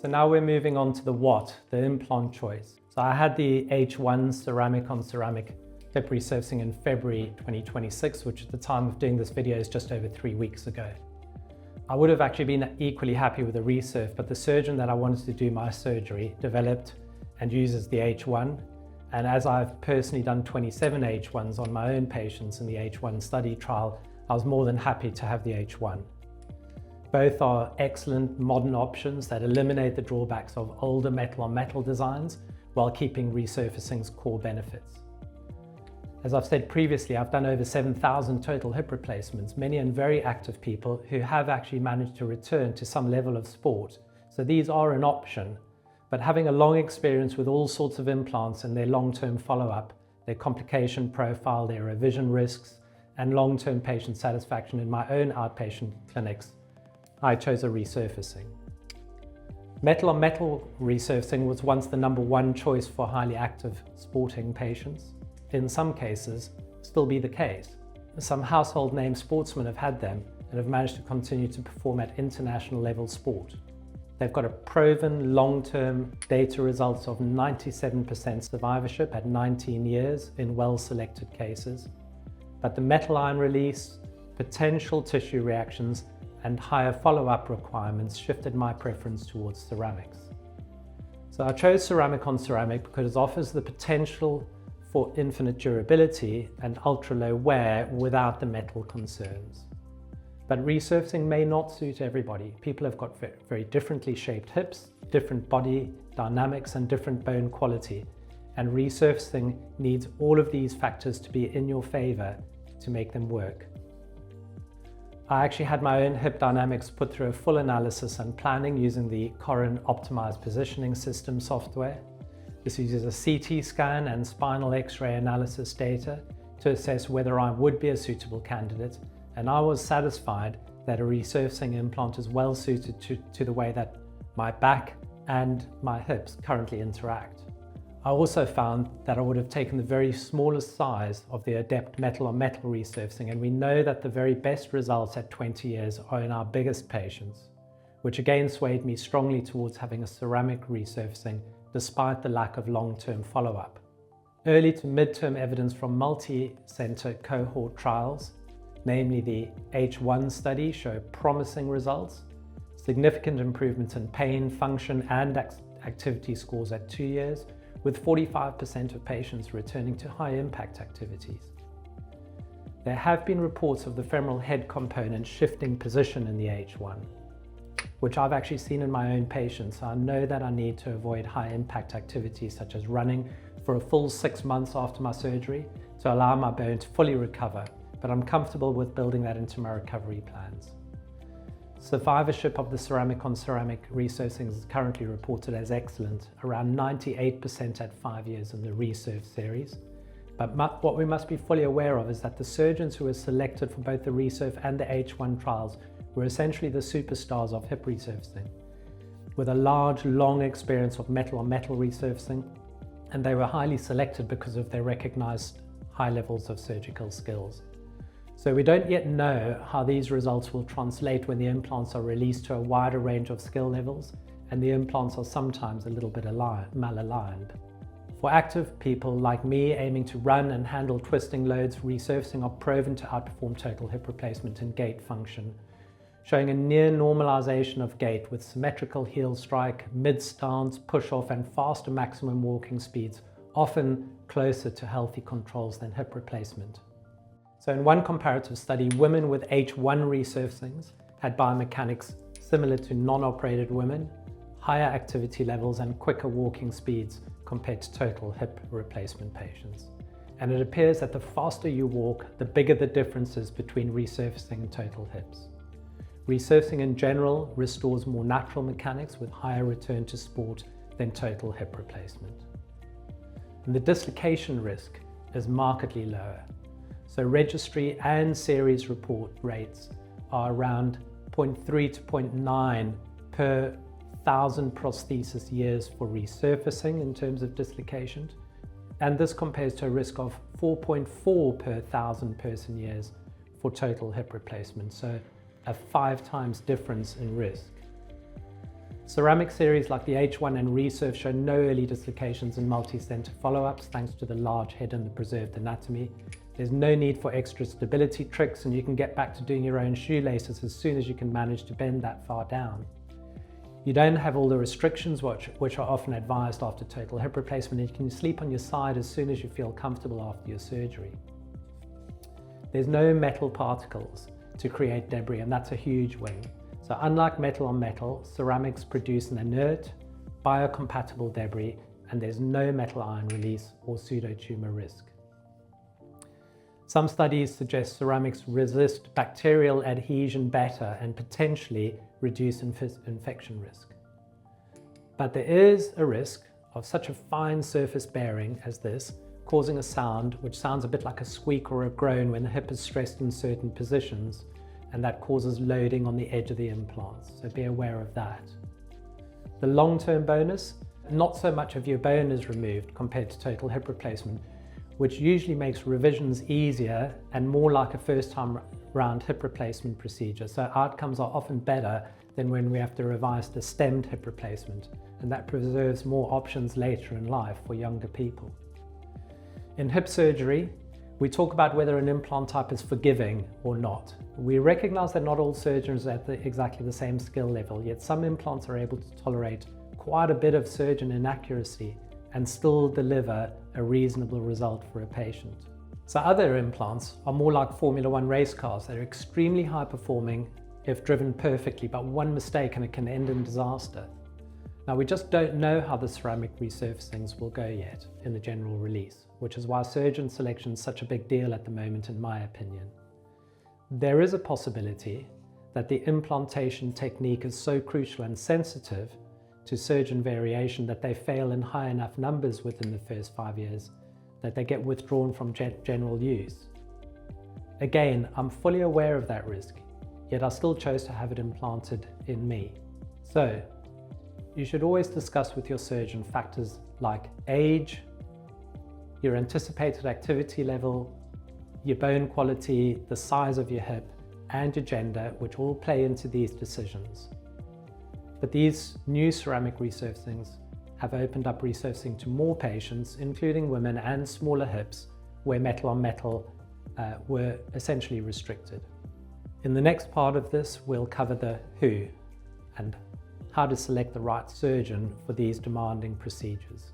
So now we're moving on to the what, the implant choice. So I had the H1 ceramic on ceramic hip resurfacing in February 2026, which at the time of doing this video is just over 3 weeks ago. I would have actually been equally happy with the resurf, but the surgeon that I wanted to do my surgery developed and uses the H1. And as I've personally done 27 H1s on my own patients in the H1 study trial, I was more than happy to have the H1. Both are excellent modern options that eliminate the drawbacks of older metal-on-metal designs while keeping resurfacing's core benefits. As I've said previously, I've done over 7,000 total hip replacements, many in very active people who have actually managed to return to some level of sport. So these are an option, but having a long experience with all sorts of implants and their long-term follow-up, their complication profile, their revision risks, and long-term patient satisfaction in my own outpatient clinics, I chose a resurfacing. Metal-on-metal resurfacing was once the #1 choice for highly active sporting patients. In some cases, still be the case. Some household name sportsmen have had them and have managed to continue to perform at international level sport. They've got a proven long-term data results of 97% survivorship at 19 years in well-selected cases. But the metal ion release, potential tissue reactions, and higher follow-up requirements shifted my preference towards ceramics. So I chose ceramic on ceramic because it offers the potential for infinite durability and ultra-low wear without the metal concerns. But resurfacing may not suit everybody. People have got very differently shaped hips, different body dynamics, and different bone quality. And resurfacing needs all of these factors to be in your favor to make them work. I actually had my own hip dynamics put through a full analysis and planning using the Corin Optimized Positioning System software. This uses a CT scan and spinal X-ray analysis data to assess whether I would be a suitable candidate, and I was satisfied that a resurfacing implant is well suited to the way that my back and my hips currently interact. I also found that I would have taken the very smallest size of the Adept metal-on-metal resurfacing, and we know that the very best results at 20 years are in our biggest patients, which again swayed me strongly towards having a ceramic resurfacing despite the lack of long-term follow-up. Early to mid-term evidence from multi-center cohort trials, namely the H1 study, show promising results, significant improvements in pain, function, and activity scores at 2 years, with 45% of patients returning to high-impact activities. There have been reports of the femoral head component shifting position in the H1, which I've actually seen in my own patients. So I know that I need to avoid high-impact activities such as running for a full 6 months after my surgery to allow my bone to fully recover, but I'm comfortable with building that into my recovery plans. Survivorship of the ceramic on ceramic resurfacing is currently reported as excellent, around 98% at 5 years in the resurf series. But what we must be fully aware of is that the surgeons who were selected for both the resurf and the H1 trials were essentially the superstars of hip resurfacing, with a large, long experience of metal-on-metal resurfacing, and they were highly selected because of their recognized high levels of surgical skills. So we don't yet know how these results will translate when the implants are released to a wider range of skill levels, and the implants are sometimes a little bit malaligned. For active people like me aiming to run and handle twisting loads, resurfacing are proven to outperform total hip replacement in gait function, showing a near normalization of gait with symmetrical heel strike, mid-stance, push-off, and faster maximum walking speeds, often closer to healthy controls than hip replacement. So in one comparative study, women with H1 resurfacings had biomechanics similar to non-operated women, higher activity levels, and quicker walking speeds compared to total hip replacement patients. And it appears that the faster you walk, the bigger the differences between resurfacing and total hips. Resurfacing in general restores more natural mechanics with higher return to sport than total hip replacement. And the dislocation risk is markedly lower. So registry and series report rates are around 0.3 to 0.9 per 1,000 prosthesis years for resurfacing in terms of dislocation. And this compares to a risk of 4.4 per 1,000 person years for total hip replacement. So a 5 times difference in risk. Ceramic series like the H1 and Resurf show no early dislocations in multi-center follow-ups thanks to the large head and the preserved anatomy. There's no need for extra stability tricks, and you can get back to doing your own shoelaces as soon as you can manage to bend that far down. You don't have all the restrictions which are often advised after total hip replacement, and you can sleep on your side as soon as you feel comfortable after your surgery. There's no metal particles to create debris, and that's a huge win. So unlike metal on metal, ceramics produce an inert, biocompatible debris, and there's no metal ion release or pseudotumor risk. Some studies suggest ceramics resist bacterial adhesion better and potentially reduce infection risk. But there is a risk of such a fine surface bearing as this causing a sound which sounds a bit like a squeak or a groan when the hip is stressed in certain positions, and that causes loading on the edge of the implants, so be aware of that. The long-term bonus, not so much of your bone is removed compared to total hip replacement, which usually makes revisions easier and more like a first-time round hip replacement procedure, so outcomes are often better than when we have to revise the stemmed hip replacement, and that preserves more options later in life for younger people. In hip surgery, we talk about whether an implant type is forgiving or not. We recognize that not all surgeons are at exactly the same skill level, yet some implants are able to tolerate quite a bit of surgeon inaccuracy and still deliver a reasonable result for a patient. So other implants are more like Formula One race cars. They're extremely high performing if driven perfectly, but one mistake and it can end in disaster. Now, we just don't know how the ceramic resurfacings will go yet in the general release, which is why surgeon selection is such a big deal at the moment, in my opinion. There is a possibility that the implantation technique is so crucial and sensitive to surgeon variation that they fail in high enough numbers within the first 5 years that they get withdrawn from general use. Again, I'm fully aware of that risk, yet I still chose to have it implanted in me. So, you should always discuss with your surgeon factors like age, your anticipated activity level, your bone quality, the size of your hip, and your gender, which all play into these decisions. But these new ceramic resurfacings have opened up resurfacing to more patients, including women and smaller hips, where metal on metal were essentially restricted. In the next part of this, we'll cover the who and how to select the right surgeon for these demanding procedures.